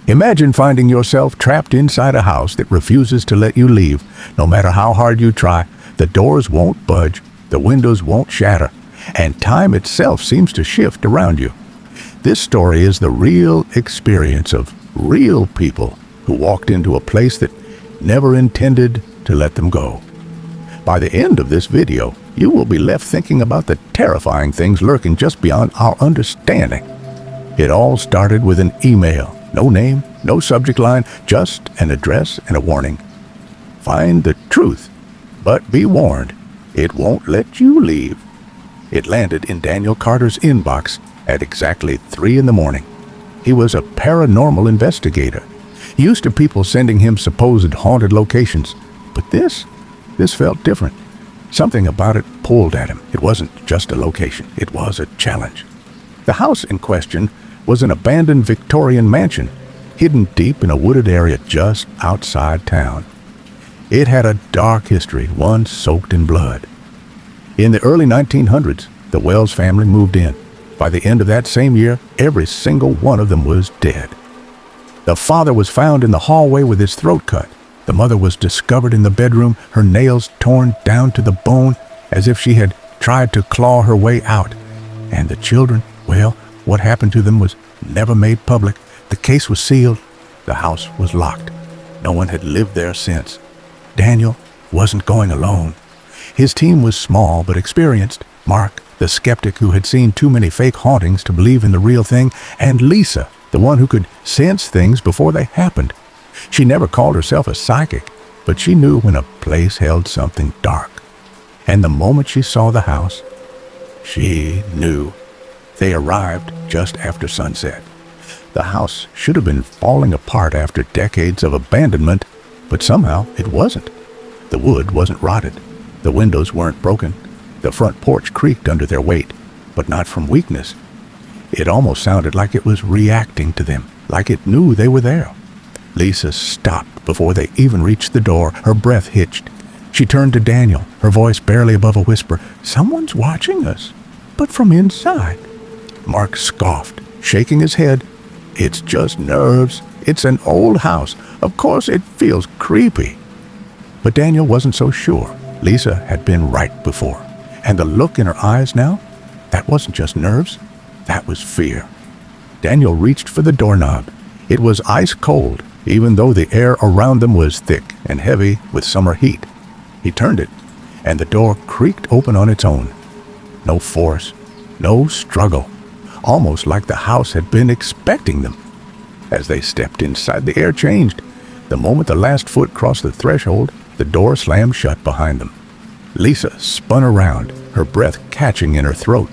Imagine finding yourself trapped inside a house that refuses to let you leave. No matter how hard you try, the doors won't budge, the windows won't shatter, and time itself seems to shift around you. This story is the real experience of real people who walked into a place that never intended to let them go. By the end of this video, you will be left thinking about the terrifying things lurking just beyond our understanding. It all started with an email. No name, no subject line, just an address and a warning. Find the truth, but be warned, it won't let you leave. It landed in Daniel Carter's inbox at exactly 3 in the morning. He was a paranormal investigator, used to people sending him supposed haunted locations. But this felt different. Something about it pulled at him. It wasn't just a location, it was a challenge. The house in question was an abandoned Victorian mansion, hidden deep in a wooded area just outside town. It had a dark history, one soaked in blood. In the early 1900s, the Wells family moved in. By the end of that same year, every single one of them was dead. The father was found in the hallway with his throat cut. The mother was discovered in the bedroom, her nails torn down to the bone, as if she had tried to claw her way out. And the children, well, what happened to them was never made public. The case was sealed. The house was locked. No one had lived there since. Daniel wasn't going alone. His team was small but experienced. Mark, the skeptic who had seen too many fake hauntings to believe in the real thing, and Lisa, the one who could sense things before they happened. She never called herself a psychic, but she knew when a place held something dark. And the moment she saw the house, she knew. They arrived just after sunset. The house should have been falling apart after decades of abandonment, but somehow it wasn't. The wood wasn't rotted. The windows weren't broken. The front porch creaked under their weight, but not from weakness. It almost sounded like it was reacting to them, like it knew they were there. Lisa stopped before they even reached the door. Her breath hitched. She turned to Daniel, her voice barely above a whisper. "Someone's watching us, but from inside." Mark scoffed, shaking his head. "It's just nerves. It's an old house. Of course it feels creepy." But Daniel wasn't so sure. Lisa had been right before. And the look in her eyes now, that wasn't just nerves. That was fear. Daniel reached for the doorknob. It was ice cold, even though the air around them was thick and heavy with summer heat. He turned it, and the door creaked open on its own. No force, no struggle. Almost like the house had been expecting them. As they stepped inside, the air changed. The moment the last foot crossed the threshold, the door slammed shut behind them. Lisa spun around, her breath catching in her throat.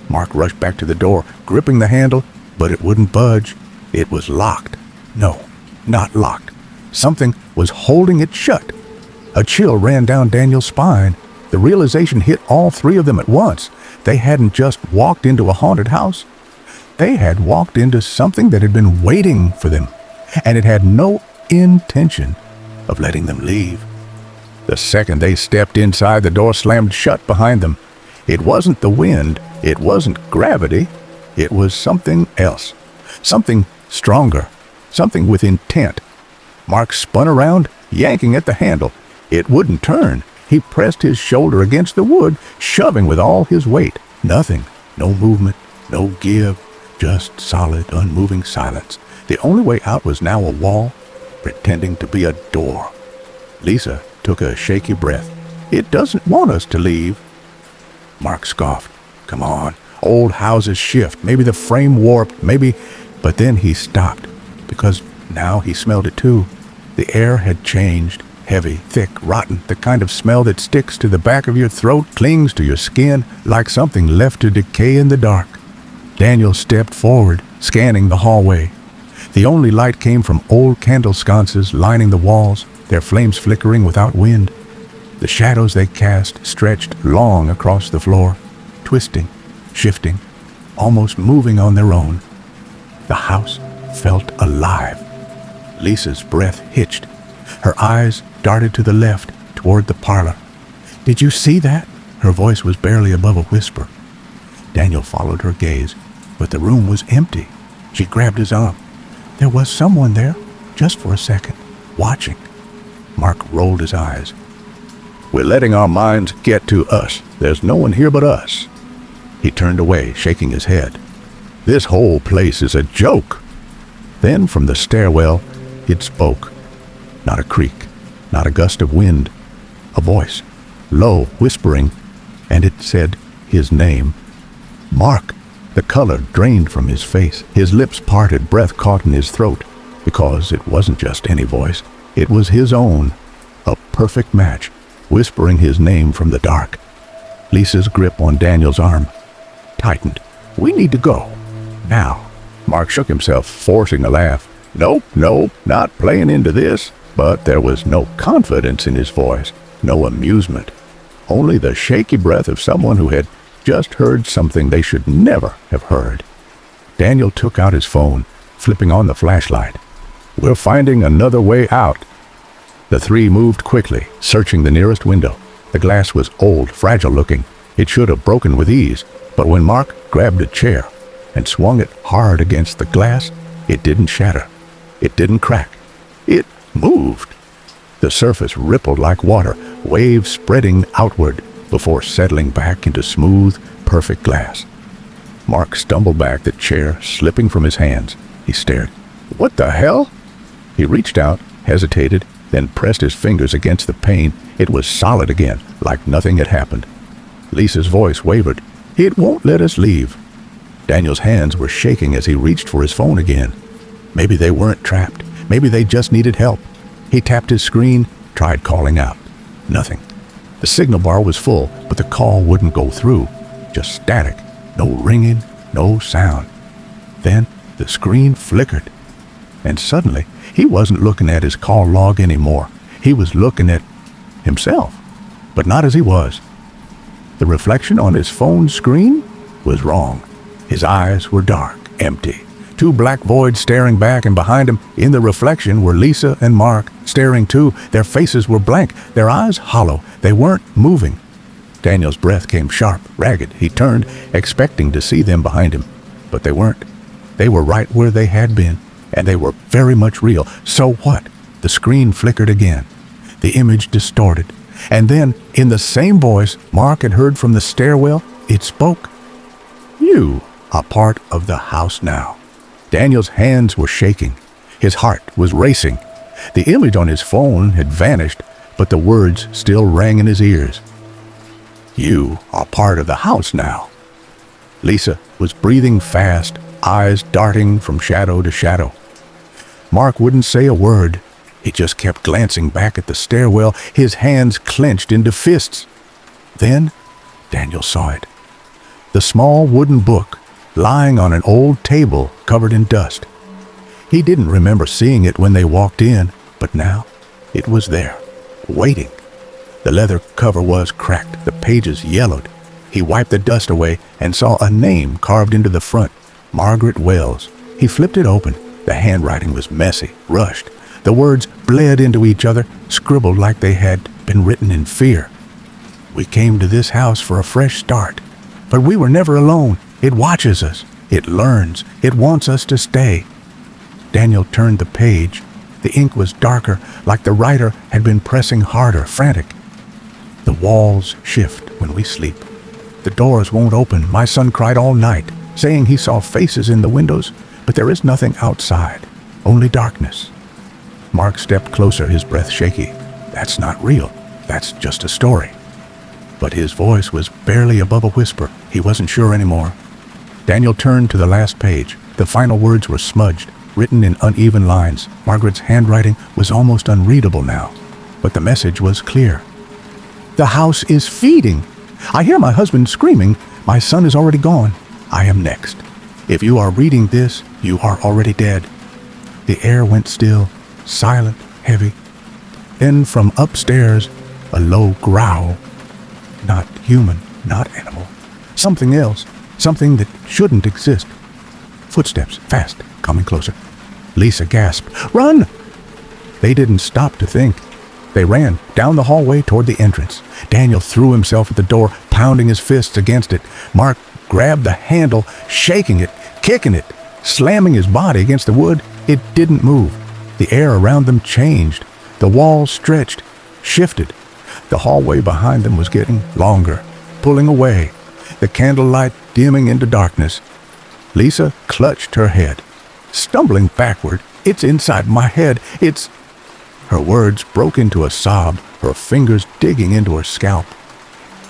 Mark rushed back to the door, gripping the handle, but it wouldn't budge. It was locked. No, not locked. Something was holding it shut. A chill ran down Daniel's spine. The realization hit all three of them at once. They hadn't just walked into a haunted house. They had walked into something that had been waiting for them, and it had no intention of letting them leave. The second they stepped inside, the door slammed shut behind them. It wasn't the wind, it wasn't gravity, it was something else. Something stronger, something with intent. Mark spun around, yanking at the handle. It wouldn't turn. He pressed his shoulder against the wood, shoving with all his weight. Nothing, no movement, no give, just solid, unmoving silence. The only way out was now a wall, pretending to be a door. Lisa took a shaky breath. "It doesn't want us to leave." Mark scoffed. "Come on, old houses shift. Maybe the frame warped, maybe..." But then he stopped, because now he smelled it too. The air had changed. Heavy, thick, rotten, the kind of smell that sticks to the back of your throat, clings to your skin, like something left to decay in the dark. Daniel stepped forward, scanning the hallway. The only light came from old candle sconces lining the walls, their flames flickering without wind. The shadows they cast stretched long across the floor, twisting, shifting, almost moving on their own. The house felt alive. Lisa's breath hitched. Her eyes darted to the left, toward the parlor. "Did you see that?" Her voice was barely above a whisper. Daniel followed her gaze, but the room was empty. She grabbed his arm. There was someone there, just for a second, watching. Mark rolled his eyes. We're letting our minds get to us. There's no one here but us. He turned away, shaking his head. This whole place is a joke. Then from the stairwell, it spoke. Not a creak, not a gust of wind. A voice, low, whispering, and it said his name. Mark. The color drained from his face. His lips parted, breath caught in his throat. Because it wasn't just any voice. It was his own. A perfect match, whispering his name from the dark. Lisa's grip on Daniel's arm tightened. We need to go. Now. Mark shook himself, forcing a laugh. Nope, not playing into this. But there was no confidence in his voice, no amusement. Only the shaky breath of someone who had just heard something they should never have heard. Daniel took out his phone, flipping on the flashlight. We're finding another way out. The three moved quickly, searching the nearest window. The glass was old, fragile looking. It should have broken with ease, but when Mark grabbed a chair and swung it hard against the glass, it didn't shatter. It didn't crack. It moved. The surface rippled like water, waves spreading outward before settling back into smooth, perfect glass. Mark stumbled back, the chair slipping from his hands. He stared. What the hell? He reached out, hesitated, then pressed his fingers against the pane. It was solid again, like nothing had happened. Lisa's voice wavered. It won't let us leave. Daniel's hands were shaking as he reached for his phone again. Maybe they weren't trapped. Maybe they just needed help. He tapped his screen, tried calling out. Nothing. The signal bar was full, but the call wouldn't go through. Just static. No ringing, no sound. Then the screen flickered. And suddenly, he wasn't looking at his call log anymore. He was looking at himself, but not as he was. The reflection on his phone screen was wrong. His eyes were dark, empty. Two black voids staring back, and behind him, in the reflection, were Lisa and Mark, staring too. Their faces were blank, their eyes hollow. They weren't moving. Daniel's breath came sharp, ragged. He turned, expecting to see them behind him. But they weren't. They were right where they had been, and they were very much real. So what? The screen flickered again. The image distorted. And then, in the same voice Mark had heard from the stairwell, it spoke. You are part of the house now. Daniel's hands were shaking. His heart was racing. The image on his phone had vanished, but the words still rang in his ears. You are part of the house now. Lisa was breathing fast, eyes darting from shadow to shadow. Mark wouldn't say a word. He just kept glancing back at the stairwell, his hands clenched into fists. Then Daniel saw it. The small wooden book lying on an old table covered in dust. He didn't remember seeing it when they walked in, but now it was there, waiting. The leather cover was cracked, the pages yellowed. He wiped the dust away and saw a name carved into the front, Margaret Wells. He flipped it open. The handwriting was messy, rushed. The words bled into each other, scribbled like they had been written in fear. We came to this house for a fresh start, but we were never alone. It watches us. It learns. It wants us to stay. Daniel turned the page. The ink was darker, like the writer had been pressing harder, frantic. The walls shift when we sleep. The doors won't open. My son cried all night, saying he saw faces in the windows, but there is nothing outside, only darkness. Mark stepped closer, his breath shaky. That's not real. That's just a story. But his voice was barely above a whisper. He wasn't sure anymore. Daniel turned to the last page. The final words were smudged, written in uneven lines. Margaret's handwriting was almost unreadable now, but the message was clear. The house is feeding. I hear my husband screaming. My son is already gone. I am next. If you are reading this, you are already dead. The air went still, silent, heavy. Then from upstairs, a low growl. Not human, not animal. Something else, something that shouldn't exist. Footsteps, fast, coming closer. Lisa gasped, "Run!" They didn't stop to think. They ran down the hallway toward the entrance. Daniel threw himself at the door, pounding his fists against it. Mark grabbed the handle, shaking it, kicking it, slamming his body against the wood. It didn't move. The air around them changed. The walls stretched, shifted. The hallway behind them was getting longer, pulling away, the candlelight dimming into darkness. Lisa clutched her head, stumbling backward. "It's inside my head. It's—" Her words broke into a sob, her fingers digging into her scalp.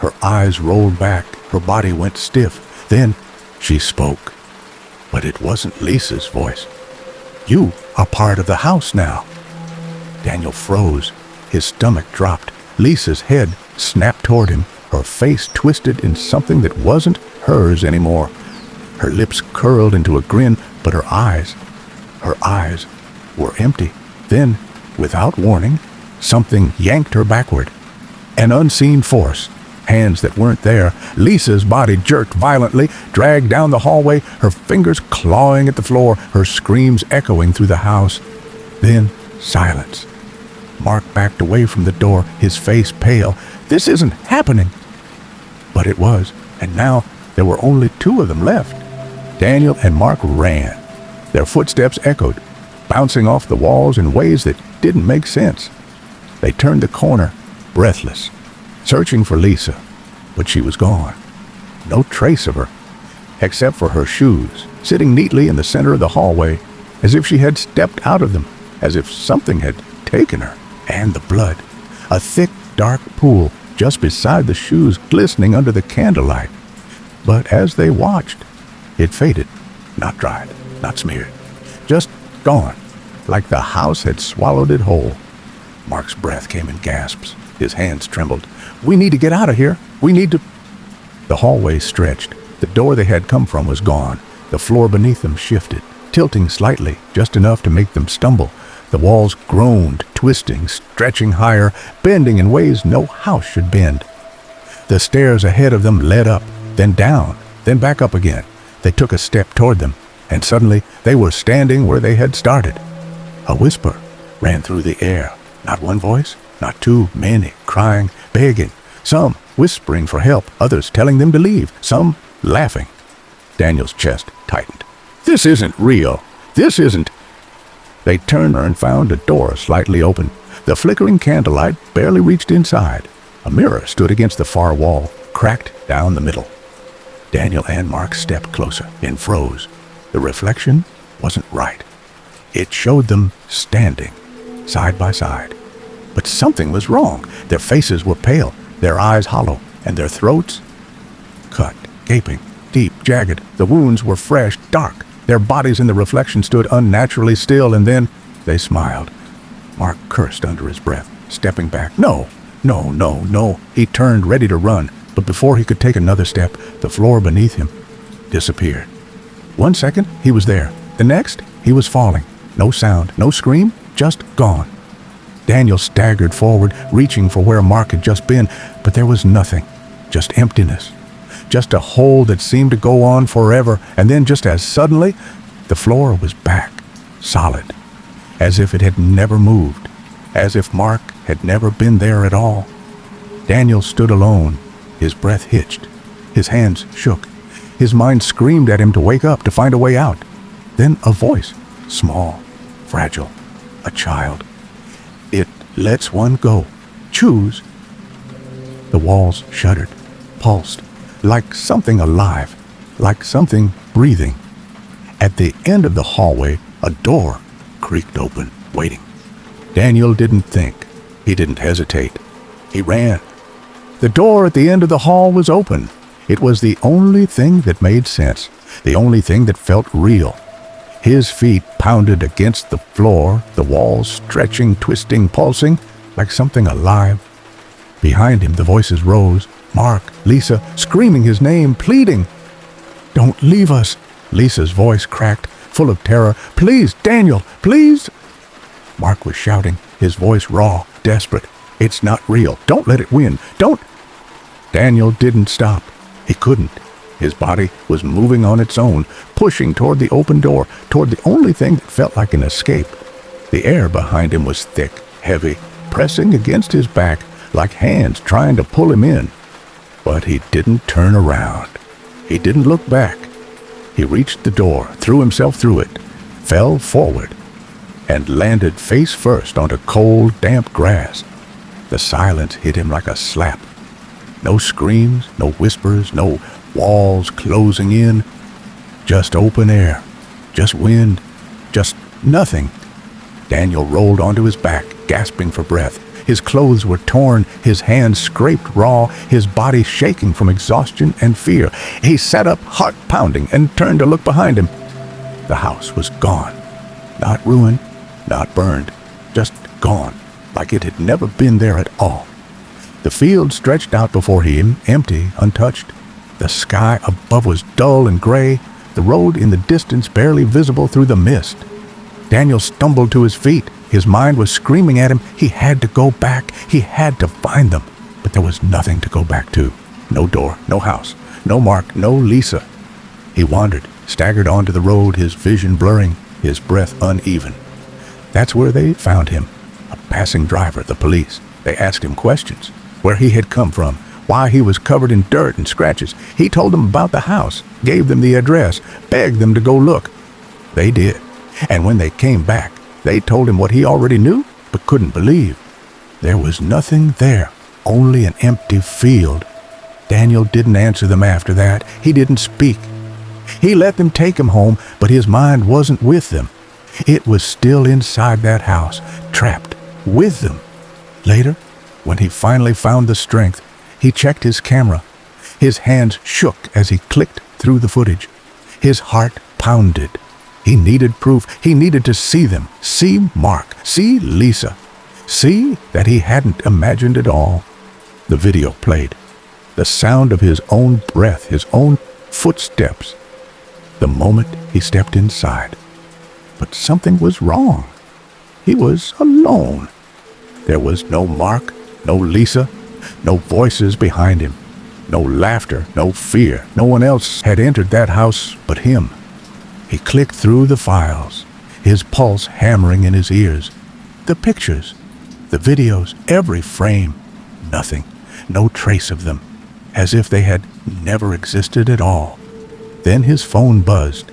Her eyes rolled back, her body went stiff. Then she spoke. But it wasn't Lisa's voice. "You are part of the house now." Daniel froze. His stomach dropped. Lisa's head snapped toward him, her face twisted in something that wasn't hers anymore. Her lips curled into a grin, but her eyes were empty. Then, without warning, something yanked her backward. An unseen force. Hands that weren't there. Lisa's body jerked violently, dragged down the hallway, her fingers clawing at the floor, her screams echoing through the house. Then, silence. Mark backed away from the door, his face pale. "This isn't happening." But it was, and now there were only two of them left. Daniel and Mark ran. Their footsteps echoed, bouncing off the walls in ways that didn't make sense. They turned the corner, breathless, searching for Lisa, but she was gone. No trace of her, except for her shoes, sitting neatly in the center of the hallway, as if she had stepped out of them, as if something had taken her. And the blood, a thick, dark pool just beside the shoes, glistening under the candlelight. But as they watched, it faded, not dried, not smeared, just gone, like the house had swallowed it whole. Mark's breath came in gasps. His hands trembled. "We need to get out of here. We need to—" The hallway stretched. The door they had come from was gone. The floor beneath them shifted, tilting slightly, just enough to make them stumble. The walls groaned, twisting, stretching higher, bending in ways no house should bend. The stairs ahead of them led up, then down, then back up again. They took a step toward them, and suddenly they were standing where they had started. A whisper ran through the air. Not one voice, not two, many, crying, begging, some whispering for help, others telling them to leave, some laughing. Daniel's chest tightened. "This isn't real. This isn't—" They turned and found a door slightly open. The flickering candlelight barely reached inside. A mirror stood against the far wall, cracked down the middle. Daniel and Mark stepped closer and froze. The reflection wasn't right. It showed them standing, side by side. But something was wrong. Their faces were pale, their eyes hollow, and their throats cut, gaping, deep, jagged. The wounds were fresh, dark. Their bodies in the reflection stood unnaturally still, and then they smiled. Mark cursed under his breath, stepping back. No. He turned, ready to run, but before he could take another step, the floor beneath him disappeared. 1 second, he was there. The next, he was falling. No sound, no scream, just gone. Daniel staggered forward, reaching for where Mark had just been, but there was nothing, just emptiness. Just a hole that seemed to go on forever, and then just as suddenly, the floor was back, solid, as if it had never moved, as if Mark had never been there at all. Daniel stood alone, his breath hitched, his hands shook, his mind screamed at him to wake up, to find a way out. Then a voice, small, fragile, a child. "It lets one go. Choose." The walls shuddered, pulsed, like something alive, like something breathing. At the end of the hallway, a door creaked open, waiting. Daniel didn't think. He didn't hesitate. He ran. The door at the end of the hall was open. It was the only thing that made sense, the only thing that felt real. His feet pounded against the floor, the walls stretching, twisting, pulsing, like something alive. Behind him, the voices rose. Mark, Lisa, screaming his name, pleading. "Don't leave us." Lisa's voice cracked, full of terror. "Please, Daniel, please." Mark was shouting, his voice raw, desperate. "It's not real. Don't let it win. Don't—" Daniel didn't stop. He couldn't. His body was moving on its own, pushing toward the open door, toward the only thing that felt like an escape. The air behind him was thick, heavy, pressing against his back, like hands trying to pull him in. But he didn't turn around. He didn't look back. He reached the door, threw himself through it. fell forward and landed face first onto cold, damp grass. The silence hit him like a slap. No screams, no whispers, no walls closing in. Just open air, just wind, just nothing. Daniel rolled onto his back, gasping for breath. His clothes were torn, his hands scraped raw, his body shaking from exhaustion and fear. He sat up, heart pounding, and turned to look behind him. The house was gone. Not ruined, not burned, just gone, like it had never been there at all. The field stretched out before him, empty, untouched. The sky above was dull and gray, the road in the distance barely visible through the mist. Daniel stumbled to his feet. His mind was screaming at him. He had to go back. He had to find them. But there was nothing to go back to. No door, no house, no Mark, no Lisa. He wandered, staggered onto the road, his vision blurring, his breath uneven. That's where they found him. A passing driver, the police. They asked him questions. Where he had come from, why he was covered in dirt and scratches. He told them about the house, gave them the address, begged them to go look. They did. And when they came back, they told him what he already knew, but couldn't believe. There was nothing there, only an empty field. Daniel didn't answer them after that. He didn't speak. He let them take him home, but his mind wasn't with them. It was still inside that house, trapped with them. Later, when he finally found the strength, he checked his camera. His hands shook as he clicked through the footage. His heart pounded. He needed proof. He needed to see them, see Mark, see Lisa, see that he hadn't imagined it all. The video played. The sound of his own breath, his own footsteps. The moment he stepped inside. But something was wrong. He was alone. There was no Mark, no Lisa, no voices behind him, no laughter, no fear. No one else had entered that house but him. He clicked through the files, his pulse hammering in his ears. The pictures, the videos, every frame. Nothing, no trace of them, as if they had never existed at all. Then his phone buzzed.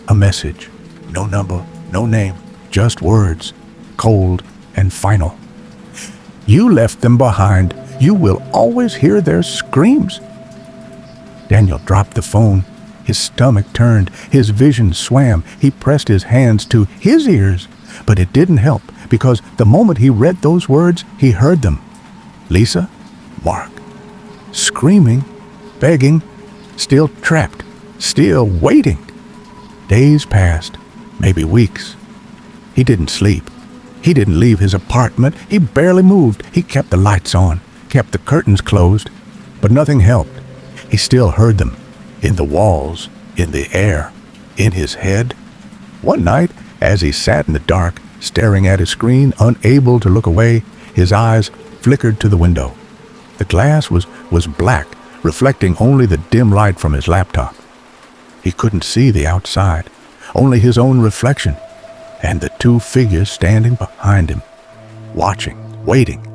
A message. No number, no name, just words, cold and final. You left them behind. You will always hear their screams. Daniel dropped the phone. His stomach turned. His vision swam. He pressed his hands to his ears. But it didn't help, because the moment he read those words, he heard them. Lisa, Mark, screaming, begging, still trapped, still waiting. Days passed, maybe weeks. He didn't sleep. He didn't leave his apartment. He barely moved. He kept the lights on, kept the curtains closed, but nothing helped. He still heard them, in the walls, in the air, in his head. One night, as he sat in the dark, staring at his screen, unable to look away, his eyes flickered to the window. The glass was black, reflecting only the dim light from his laptop. He couldn't see the outside, only his own reflection, and the two figures standing behind him, watching, waiting.